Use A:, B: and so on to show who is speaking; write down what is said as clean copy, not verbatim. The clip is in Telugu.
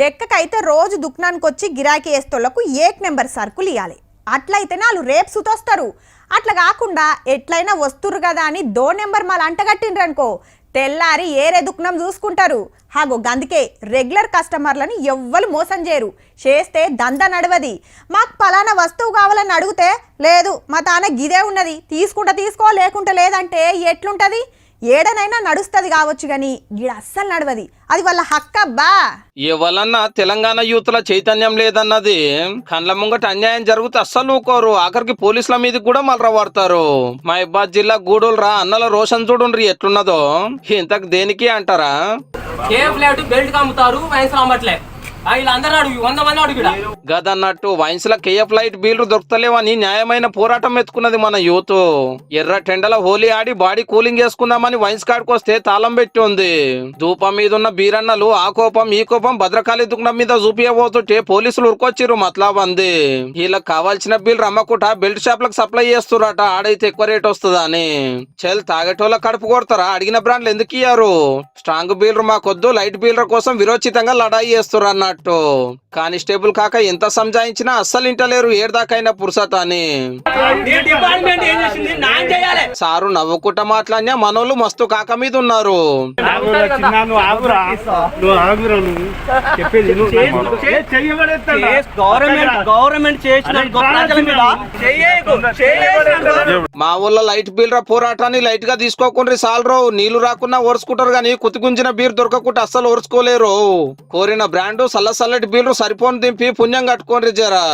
A: లెక్కకైతే రోజు దుకాణానికి వచ్చి గిరాకీ వేస్తోళ్లకు ఏక్ నెంబర్ సరుకులు ఇవ్వాలి. అట్లయితేనే వాళ్ళు రేపు సుతొస్తారు. అట్లా కాకుండా ఎట్లయినా వస్తురు కదా అని దో నెంబర్ మళ్ళీ అంటగట్టిండ్రనుకో తెల్లారి ఏరే దుకాణం చూసుకుంటారు. హాగో గందుకే రెగ్యులర్ కస్టమర్లను ఎవ్వరు మోసం చేయరు. చేస్తే దంద నడవది. మాకు పలానా వస్తువు కావాలని అడిగితే లేదు మా తాన గిదే ఉన్నది తీసుకుంటా తీసుకో లేకుంటే లేదంటే ఎట్లుంటది? ఏడనైనా నడుస్తుంది కావచ్చు గాని గిడ అస్సలు నడవది. అది వాళ్ళ హక్కబ్బా.
B: ఎవరన్నా తెలంగాణ యూత్ల చైతన్యం లేదన్నది కండ్ల ముంగట అన్యాయం జరిగితే అస్సలు ఊకోరు. ఆఖరికి పోలీసుల మీద కూడా మళ్ళీ పడతారు. మహబాద్ జిల్లా గూడూరు రా అన్నల రోషన్ చూడుండ్రి ఎట్లున్నదో. ఇంతకు దేనికి అంటారా?
C: బెల్ట్ అమ్ముతారు అమ్మట్లే
B: గదన్నట్టు వైన్స్ ల కేఎఫ్ లైట్ బీళ్లు దొరుకుతలేవని న్యాయమైన పోరాటం ఎత్తుకున్నది మన యూత్. ఎర్ర టెండల హోలీ ఆడి బాడీ కూలింగ్ చేసుకుందామని వైన్స్ కాడికి వస్తే తాళం పెట్టి ఉంది. ధూపం మీద ఉన్న బీరన్నలు ఆ కోపం ఈ కోపం భద్రకాళి దుకాణం మీద చూపియబోతుంటే పోలీసులు ఉరుకొచ్చిర్రు. మతలాబ్ అంది వీళ్ళకి కావాల్సిన బీల్ రమ్మకుట బెల్ట్ షాప్ లకు సప్లై చేస్తురట. ఆడైతే ఎక్కువ రేట్ వస్తుందా అని. చెల్ తాగేటోళ్ళ కడుపు కొడతారా? అడిగిన బ్రాండ్లు ఎందుకు ఇయ్యారు? స్ట్రాంగ్ బీలర్ మాకొద్దు లైట్ బీలర్ కోసం విరోచితంగా లడాయి చేస్తున్నారు అన్నట్టు. కానిస్టేబుల్ కాక ఎంత సంజాయించినా అస్సలు ఇంటలేరు. ఏడదాకైనా పురుసత అని సారు నవ్వుకుంటా మాట్లాడినా మనోళ్ళు మస్తు కాక మీద ఉన్నారు. మా ఊళ్ళో లైట్ బీలర్ పోరాటాన్ని లైట్ గా తీసుకోకుండా సాలరు. నీళ్లు రాకున్నా ఓర్చుకుంటారు గాని కుతిగుంచిన బీర్ దొరకకుండా అస్సలు ఓర్చుకోలేరు. కోరిన బ్రాండ్ చల్లటి బీలరు సరిపోని దింపి పుణ్యం కట్టుకోండి జరా.